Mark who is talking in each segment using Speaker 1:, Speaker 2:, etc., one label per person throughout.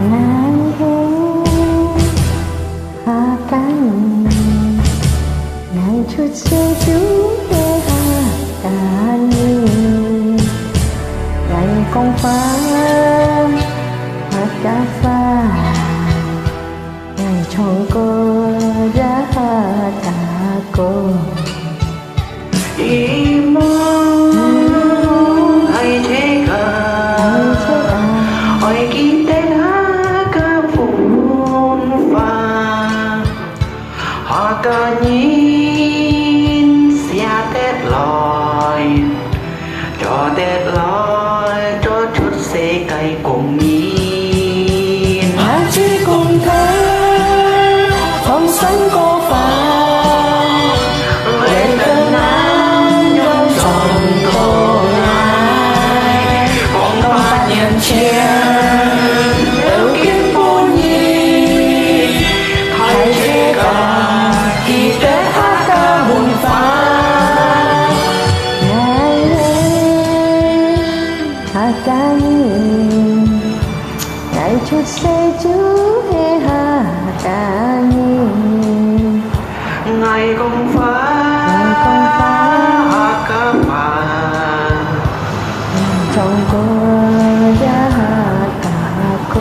Speaker 1: Ngày hình hạ cánh ngày chút xe chú hê hạ cả nhìn ngày con phá hạ cả phá ngày trong cô ra hạ cả cô
Speaker 2: ai thế cả ôi kim tên hát ca phun pha họ ca nhìn xe tết lòi cho chút xe cây cùng nhìn
Speaker 1: hai chỉ cùng thế phong sánh cô phà
Speaker 2: lên cơn nắng nhóm tròn cô lại con ba nhận chia đều kiếm buồn nhìn hai chế cả khi tết hát ca buồn phá
Speaker 1: ngày hạ ca nhìn ngày chút xe chú hê hạ ca nhìn
Speaker 2: ngày con phá ca mà
Speaker 1: trong cô ra cả cô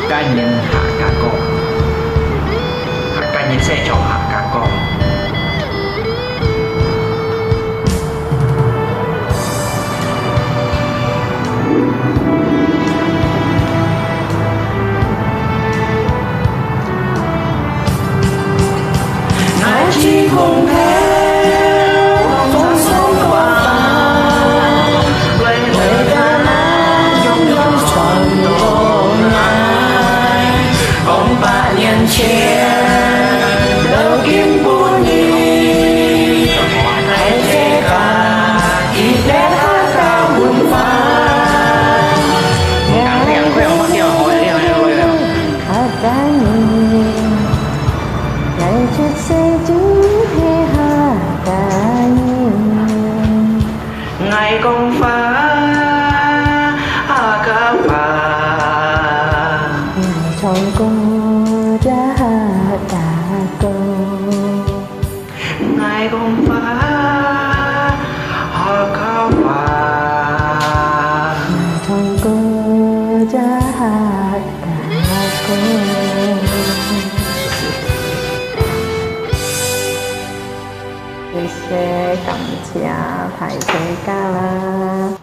Speaker 2: ca nhìn hạ ca con ca nhìn sẽ chọn hạ ca con ngày chỉ cùng theo phong sóng qua lên ca nắng nhóm tròn đồ ngày ông ba nhân chia đâu kiếm buồn đi hãy thế cả khi tết hát ca buồn phá
Speaker 1: hạ ca nhìn ngày chút xe chú hê hạ ca nhìn
Speaker 2: ngày con phá ca phá
Speaker 1: ngày trong cô ra cả cô
Speaker 2: ngày con phá ca phá
Speaker 1: ngày trong cô ra cả cô谢谢感谢，太谢家啦！